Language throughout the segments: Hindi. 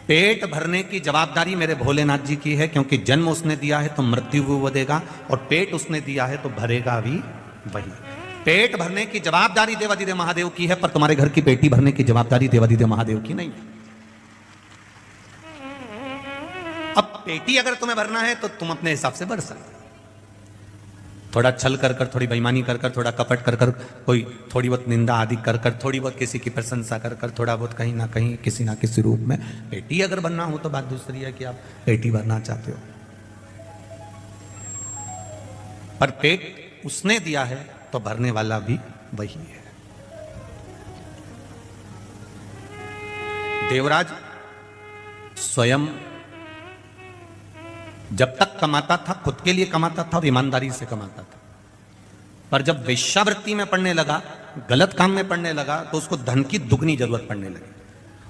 पेट भरने की जवाबदारी मेरे भोलेनाथ जी की है, क्योंकि जन्म उसने दिया है तो मृत्यु भी वो देगा, और पेट उसने दिया है तो भरेगा भी वही। पेट भरने की जवाबदारी देवादिदेव महादेव की है, पर तुम्हारे घर की पेटी भरने की जवाबदारी देवादिदेव महादेव की नहीं है। अब पेटी अगर तुम्हें भरना है तो तुम अपने हिसाब से भर सकते, थोड़ा छल कर कर, थोड़ी बेईमानी कर कर, थोड़ा कपट कर कर, कोई थोड़ी बहुत निंदा आदि कर कर, थोड़ी बहुत किसी की प्रशंसा कर कर, थोड़ा बहुत कहीं ना कहीं किसी ना किसी रूप में पेटी अगर बनना हो तो बात दूसरी है कि आप पेटी भरना चाहते हो। पर पेट उसने दिया है तो भरने वाला भी वही है। देवराज स्वयं जब तक कमाता था खुद के लिए कमाता था और ईमानदारी से कमाता था, पर जब वेश्यावृत्ति में पड़ने लगा, गलत काम में पड़ने लगा, तो उसको धन की दुगनी जरूरत पड़ने लगी,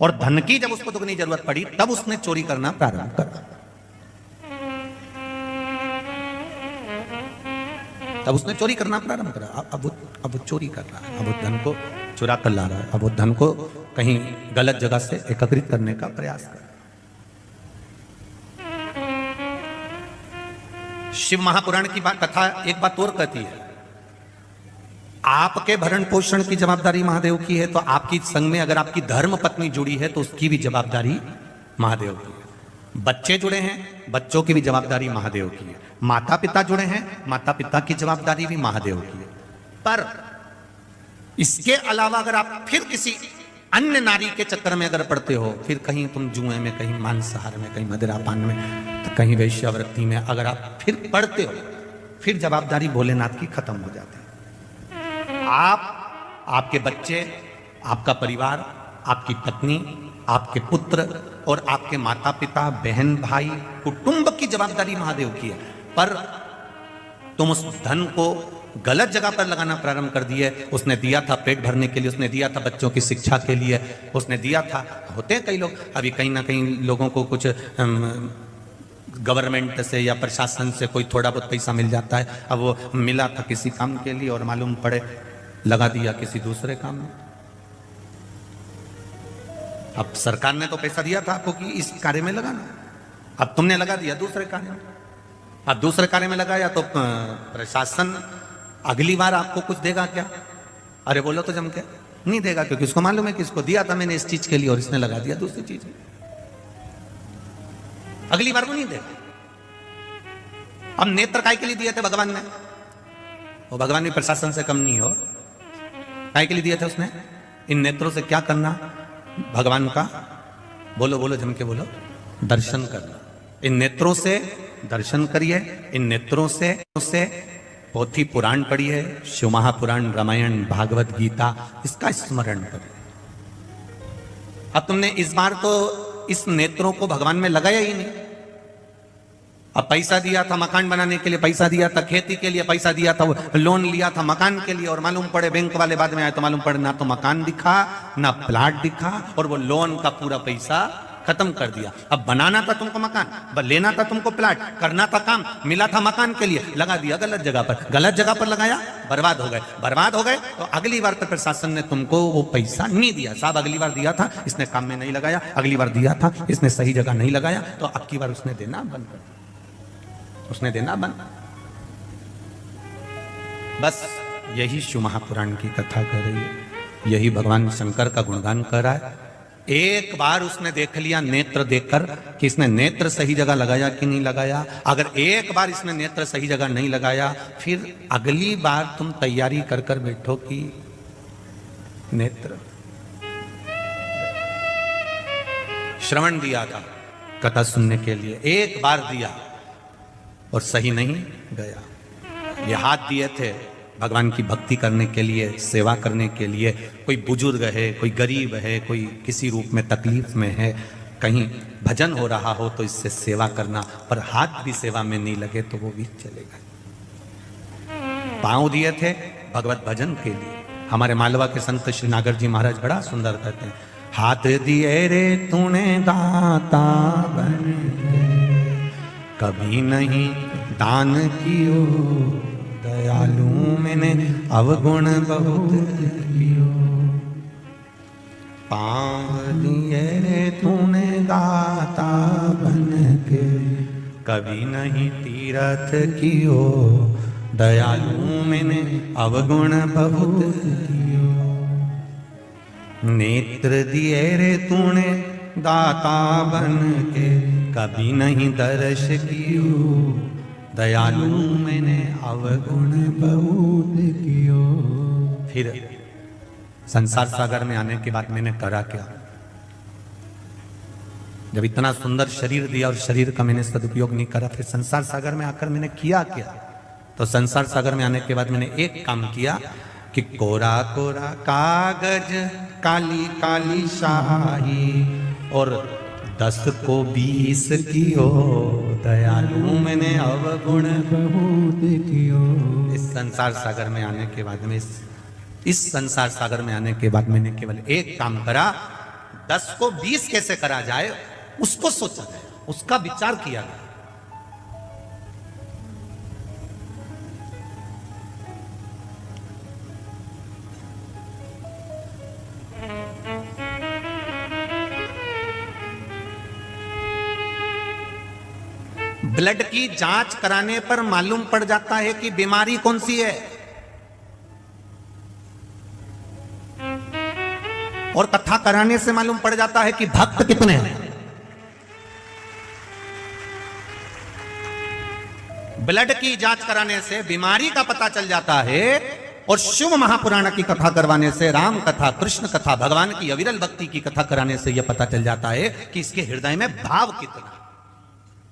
और धन की जब उसको दुगनी जरूरत पड़ी तब उसने चोरी करना प्रारंभ करा। तब उसने चोरी करना प्रारंभ करा। अब वो चोरी कर रहा है, अब वो धन को चुरा कर ला रहा है, अब वो धन को कहीं गलत जगह से एकत्रित करने का प्रयास कर। शिव महापुराण की बात कथा एक बात और कहती है, आपके भरण पोषण की जवाबदारी महादेव की है, तो आपकी संग में अगर आपकी धर्म पत्नी जुड़ी है तो उसकी भी जवाबदारी महादेव की है। बच्चे जुड़े हैं, बच्चों की भी जवाबदारी महादेव की है। माता पिता जुड़े हैं, माता पिता की जवाबदारी भी महादेव की है। पर इसके अलावा अगर आप फिर किसी अन्य नारी के चक्कर में अगर पड़ते हो, फिर कहीं तुम जुए में, कहीं मांसाहार में, कहीं मदिरापान में, तो कहीं वेश्यावृत्ति में अगर आप फिर पड़ते हो, फिर जवाबदारी भोलेनाथ की खत्म हो जाती है। आप, आपके बच्चे, आपका परिवार, आपकी पत्नी, आपके पुत्र और आपके माता पिता, बहन भाई, कुटुंब की जवाबदारी महादेव की है। पर तुम उस धन को गलत जगह पर लगाना प्रारंभ कर दिए। उसने दिया था पेट भरने के लिए, उसने दिया था बच्चों की शिक्षा के लिए, उसने दिया था। होते हैं कई लोग, अभी कहीं ना कहीं लोगों को कुछ गवर्नमेंट से या प्रशासन से कोई थोड़ा बहुत पैसा मिल जाता है, अब वो मिला था किसी काम के लिए और मालूम पड़े लगा दिया किसी दूसरे काम में। अब सरकार ने तो पैसा दिया था आपको कि इस कार्य में लगाना, अब तुमने लगा दिया दूसरे कार्य में। अब दूसरे कार्य में लगाया तो प्रशासन अगली बार आपको कुछ देगा क्या? अरे बोलो तो जम के नहीं देगा, क्योंकि उसको मालूम है कि इसको दिया था मैंने इस चीज के लिए और इसने लगा दिया दूसरी चीज, अगली बार वो नहीं देगा। अब नेत्र काय के लिए दिए थे भगवान ने, वो भगवान भी प्रशासन से कम नहीं हो। काय के लिए दिए थे उसने? इन नेत्रों से क्या करना भगवान का? बोलो बोलो जम के बोलो, दर्शन करना। इन नेत्रों से दर्शन करिए, इन नेत्रों से पोथी पुराण पढ़िए, शिव महापुराण, रामायण, भागवत गीता, इसका स्मरण करिए। अब तुमने इस बार तो इस नेत्रों को भगवान में लगाया ही नहीं। अब पैसा दिया था मकान बनाने के लिए, पैसा दिया था खेती के लिए, पैसा दिया था लोन लिया था मकान के लिए, और मालूम पड़े बैंक वाले बाद में आए तो मालूम पड़े ना तो मकान दिखा ना प्लाट दिखा, और वो लोन का पूरा पैसा खत्म कर दिया। अब बनाना था तुमको मकान, लेना था तुमको प्लाट, करना था काम, मिला था मकान के लिए, लगा दिया गलत जगह पर। गलत जगह पर लगाया, बर्बाद हो गए। बर्बाद हो गए तो अगली बार तो प्रशासन ने तुमको वो पैसा नहीं दिया। साहब अगली बार दिया था, इसने काम में नहीं लगाया, अगली बार दिया था, इसने सही जगह नहीं लगाया, तो अब की बार उसने देना बंद कर दिया, उसने देना बंद। बस यही शिव महापुराण की कथा कर रही है, यही भगवान शंकर का गुणगान कर रहा है। एक बार उसने देख लिया नेत्र देखकर कि इसने नेत्र सही जगह लगाया कि नहीं लगाया। अगर एक बार इसने नेत्र सही जगह नहीं लगाया, फिर अगली बार तुम तैयारी कर कर बैठो कि नेत्र। श्रवण दिया था कथा सुनने के लिए, एक बार दिया और सही नहीं गया। ये हाथ दिए थे भगवान की भक्ति करने के लिए, सेवा करने के लिए। कोई बुजुर्ग है, कोई गरीब है, कोई किसी रूप में तकलीफ में है, कहीं भजन हो रहा हो तो इससे सेवा करना, पर हाथ भी सेवा में नहीं लगे तो वो भी चलेगा। पांव दिए थे भगवत भजन के लिए। हमारे मालवा के संत श्री नागर जी महाराज बड़ा सुंदर कहते हैं, हाथ दिए रे तूने दाता बन के, कभी नहीं दान कियो, दयालु मैंने अवगुण बहुत कियो। पांव दिए रे तूने दाता बन के, कभी नहीं तीरथ कियो, दयालु मैंने अवगुण बहुत कियो। नेत्र दिए रे तूने दाता बन के, कभी नहीं दर्श कियो, दयालु मैंने अवगुण बहुत कियो। फिर संसार सागर में आने के बाद मैंने करा क्या? जब इतना सुंदर शरीर दिया और शरीर का मैंने सदुपयोग नहीं करा, फिर संसार सागर में आकर मैंने किया क्या? तो संसार सागर में आने के बाद मैंने एक काम किया कि कोरा कोरा कागज काली काली शाही और 10 को 20 कियो, दयालु मैंने अवगुण बहुत कियो। इस संसार सागर में आने के बाद में इस संसार सागर में आने के बाद मैंने केवल एक काम करा, 10 को 20 कैसे करा जाए उसको सोचा जाए, उसका विचार किया गया। ब्लड की जांच कराने पर मालूम पड़ जाता है कि बीमारी कौन सी है, और कथा कराने से मालूम पड़ जाता है कि भक्त कितने हैं। ब्लड की जांच कराने से बीमारी का पता चल जाता है, और शिव महापुराण की कथा करवाने से, राम कथा, कृष्ण कथा, भगवान की अविरल भक्ति की कथा कराने से यह पता चल जाता है कि इसके हृदय में भाव कितना,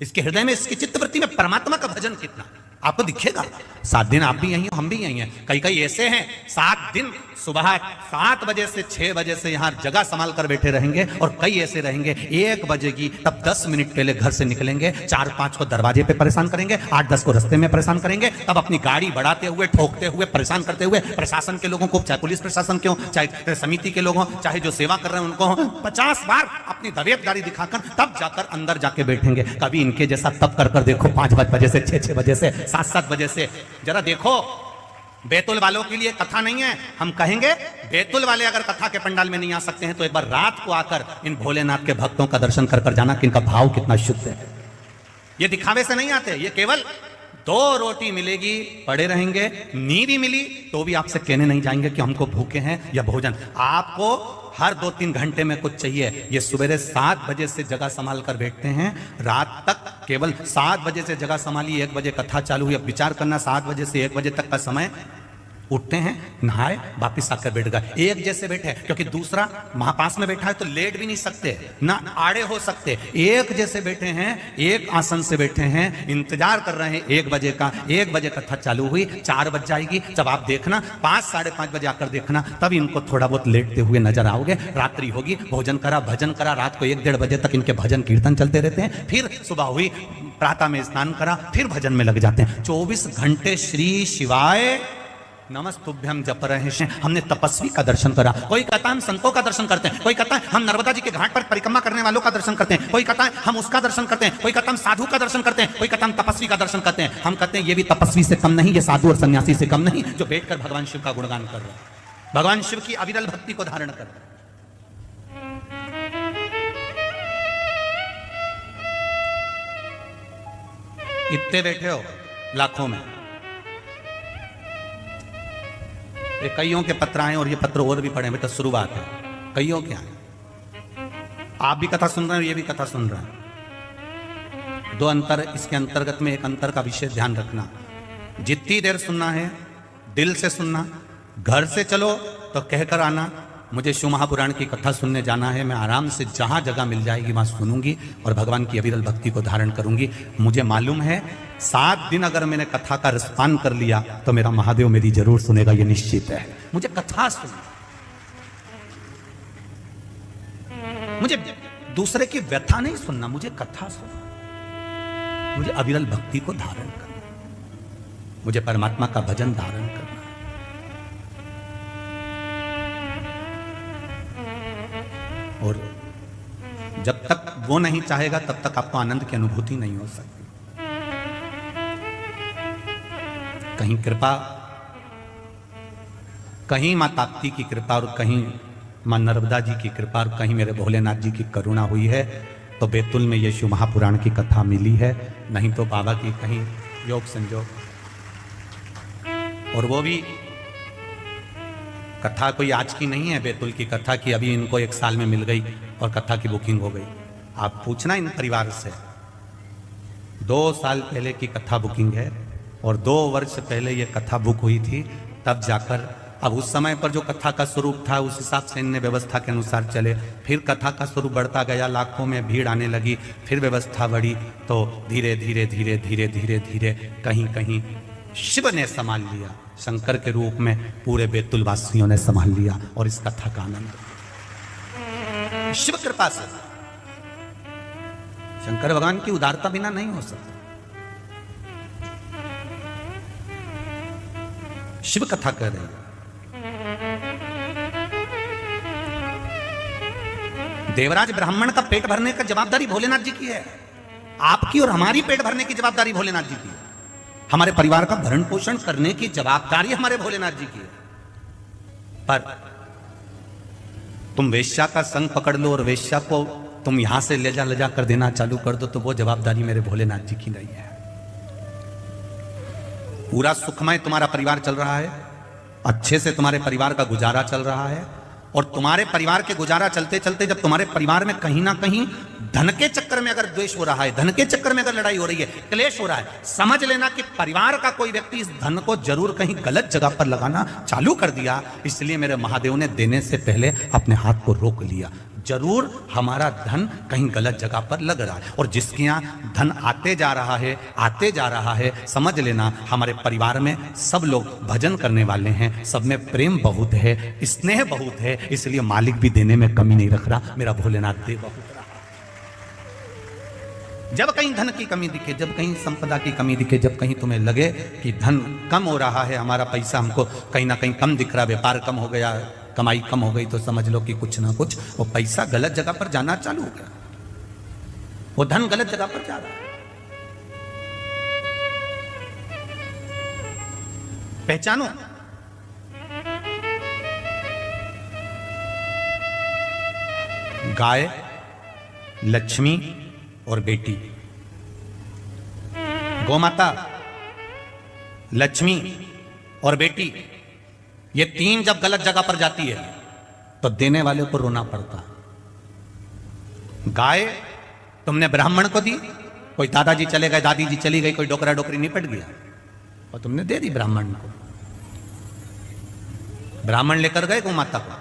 इसके हृदय में, इसकी चित्तवृत्ति में परमात्मा का भजन कितना। आपको दिखेगा 7 दिन आप भी यही हो, हम भी यही हैं। कई कई ऐसे हैं 7 दिन सुबह 7 बजे से 6 बजे से यहां जगह संभाल कर बैठे रहेंगे, और कई ऐसे रहेंगे 1 बजेगी तब 10 मिनट पहले घर से निकलेंगे, 4-5 को दरवाजे पे परेशान करेंगे, 8-10 को रास्ते में परेशान करेंगे, तब अपनी गाड़ी बढ़ाते हुए, ठोकते हुए, परेशान करते हुए प्रशासन के लोगों को, चाहे पुलिस प्रशासन के हो, चाहे समिति के लोग हो, चाहे जो सेवा कर रहे हैं उनको हो, 50 बार अपनी दबियत गाड़ी दिखाकर तब जाकर अंदर जाके बैठेंगे। कभी इनके जैसा तब कर देखो 5 बजे से, 6 बजे से, 7 बजे से। जरा देखो, बैतुल वालों के लिए कथा नहीं है, हम कहेंगे बैतुल वाले अगर कथा के पंडाल में नहीं आ सकते हैं तो एक बार रात को आकर इन भोलेनाथ के भक्तों का दर्शन कर जाना कि इनका भाव कितना शुद्ध है। ये दिखावे से नहीं आते, ये केवल 2 रोटी मिलेगी पड़े रहेंगे, नींद भी मिली तो भी आपसे कहने नहीं जाएंगे कि हमको भूखे हैं या भोजन। आपको हर 2-3 घंटे में कुछ चाहिए। ये सवेरे 7 बजे से जगह संभाल कर बैठते हैं, रात तक केवल 7 बजे से जगह संभाली, 1 बजे कथा चालू हुई। अब विचार करना, 7 बजे से 1 बजे तक का समय, उठते हैं, नहाए, वापिस आकर बैठ गए, एक जैसे बैठे, क्योंकि दूसरा महापास में बैठा है तो लेट भी नहीं सकते, ना आड़े हो सकते, एक जैसे बैठे हैं, एक आसन से बैठे हैं, इंतजार कर रहे हैं 1 बजे का। 1 बजे कथा चालू हुई, 4 बज जाएगी, जब आप देखना 5-5:30 बजे आकर देखना, तब इनको थोड़ा बहुत लेटते हुए नजर आओगे। रात्रि होगी, भोजन करा, भजन करा, रात को 1-1:30 बजे तक इनके भजन कीर्तन चलते रहते हैं। फिर सुबह हुई, प्रातः में स्नान करा, फिर भजन में लग जाते हैं। 24 घंटे श्री शिवाय नमस्तुभ्यम जप रहे हैं। हमने तपस्वी का दर्शन करा। कोई कहता है हम संतों का दर्शन करते हैं, कोई कहता है हम नर्मदा जी के घाट पर परिक्रमा करने वालों का दर्शन करते हैं, कोई कहता है हम उसका दर्शन करते हैं, कोई कहता है हम साधु का दर्शन करते हैं, कोई कहता है हम तपस्वी का दर्शन करते हैं। हम कहते हैं ये भी तपस्वी से कम नहीं, ये साधु और सन्यासी से कम नहीं, जो बैठकर भगवान शिव का गुणगान कर रहे हैं, भगवान शिव की अविरल भक्ति को धारण कर रहे हैं। इतने बैठे हो लाखों में, ये कईयों के पत्र आए और ये पत्र और भी पढ़े, बेटा शुरुआत है, कईयों के आए। आप भी कथा सुन रहे हैं, ये भी कथा सुन रहे हैं। 2 अंतर इसके अंतर्गत में, एक अंतर का विशेष ध्यान रखना, जितनी देर सुनना है दिल से सुनना, घर से चलो तो कहकर आना मुझे शिव महापुराण की कथा सुनने जाना है, मैं आराम से जहां जगह मिल जाएगी वहां सुनूंगी और भगवान की अविरल भक्ति को धारण करूंगी। मुझे मालूम है 7 दिन अगर मैंने कथा का रसपान कर लिया तो मेरा महादेव मेरी जरूर सुनेगा, ये निश्चित है। मुझे कथा सुनना, मुझे दूसरे की व्यथा नहीं सुनना, मुझे कथा सुनना, मुझे अविरल भक्ति को धारण करना, मुझे परमात्मा का भजन धारण करना। और जब तक वो नहीं चाहेगा तब तक आपको आनंद की अनुभूति नहीं हो सकती। कहीं कृपा, कहीं मां ताप्ती की कृपा और कहीं मां नर्मदा जी की कृपा और कहीं मेरे भोलेनाथ जी की करुणा हुई है। तो बैतूल में ये शिव महापुराण की कथा मिली है, नहीं तो बाबा की कहीं योग संजोग। और वो भी कथा कोई आज की नहीं है, बैतूल की कथा की अभी इनको 1 साल में मिल गई और कथा की बुकिंग हो गई। आप पूछना इन परिवार से, 2 साल पहले की कथा बुकिंग है और 2 वर्ष पहले ये कथा बुक हुई थी, तब जाकर अब उस समय पर जो कथा का स्वरूप था उस हिसाब से इनने व्यवस्था के अनुसार चले। फिर कथा का स्वरूप बढ़ता गया, लाखों में भीड़ आने लगी, फिर व्यवस्था बढ़ी, तो धीरे धीरे धीरे धीरे धीरे धीरे कहीं कहीं शिव ने संभाल लिया, शंकर के रूप में पूरे बैतूल वासियों ने संभाल लिया। और इस कथा का आनंद शिव कृपा से, शंकर भगवान की उदारता बिना नहीं हो सकता। शिव कथा कर रहे हैं। देवराज ब्राह्मण का पेट भरने का जवाबदारी भोलेनाथ जी की है, आपकी और हमारी पेट भरने की जवाबदारी भोलेनाथ जी की है। हमारे परिवार का भरण पोषण करने की जवाबदारी हमारे भोलेनाथ जी की है। पर तुम वेश्या का संग पकड़ लो और वेश्या को तुम यहां से ले जा कर देना चालू कर दो, तो वो जवाबदारी मेरे भोलेनाथ जी की नहीं है। पूरा सुखमय तुम्हारा परिवार चल रहा है, अच्छे से तुम्हारे परिवार का गुजारा चल रहा है, और तुम्हारे परिवार के गुजारा चलते चलते जब तुम्हारे परिवार में कहीं ना कहीं धन के चक्कर में अगर द्वेष हो रहा है, धन के चक्कर में अगर लड़ाई हो रही है, क्लेश हो रहा है, समझ लेना कि परिवार का कोई व्यक्ति इस धन को जरूर कहीं गलत जगह पर लगाना चालू कर दिया। इसलिए मेरे महादेव ने देने से पहले अपने हाथ को रोक लिया। जरूर हमारा धन कहीं गलत जगह पर लग रहा है, और जिसके यहाँ धन आते जा रहा है, समझ लेना हमारे परिवार में सब लोग भजन करने वाले हैं, सब में प्रेम बहुत है, स्नेह बहुत है, इसलिए मालिक भी देने में कमी नहीं रख रहा, मेरा भोलेनाथ दे बहुत रहा। जब कहीं धन की कमी दिखे, जब कहीं संपदा की कमी दिखे, जब कहीं तुम्हें लगे कि धन कम हो रहा है, हमारा पैसा हमको कहीं ना कहीं कम दिख रहा, व्यापार कम हो गया, कमाई कम हो गई, तो समझ लो कि कुछ ना कुछ वो पैसा गलत जगह पर जाना चालू हो गया, वो धन गलत जगह पर जा रहा है। पहचानो, गाय, लक्ष्मी और बेटी, गौमाता, लक्ष्मी और बेटी, ये 3 जब गलत जगह पर जाती है तो देने वाले को रोना पड़ता। गाय तुमने ब्राह्मण को दी, कोई दादाजी चले गए, दादी जी चली गई, कोई डोकरा डोकरी निपट गया और तुमने दे दी ब्राह्मण को। ब्राह्मण लेकर गए गौमाता को,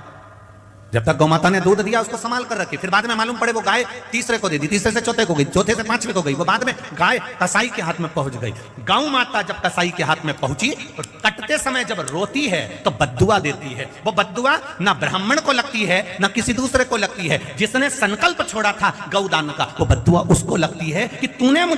जब तक गौमाता ने दूध दिया उसको संभाल कर रखी, फिर बाद में मालूम पड़े वो गाय तीसरे को दे दी, तीसरे से चौथे को गई, चौथे से 5वें को गई, वो बाद में गाय कसाई के हाथ में पहुंच गई। गौ माता जब कसाई के हाथ में पहुंची तो कटते समय जब रोती है तो बद्दुआ देती है। वो बद्दुआ ना ब्राह्मण को लगती है ना किसी दूसरे को लगती है, जिसने संकल्प छोड़ा था गौदान का, वो बद्दुआ उसको लगती है कि तूने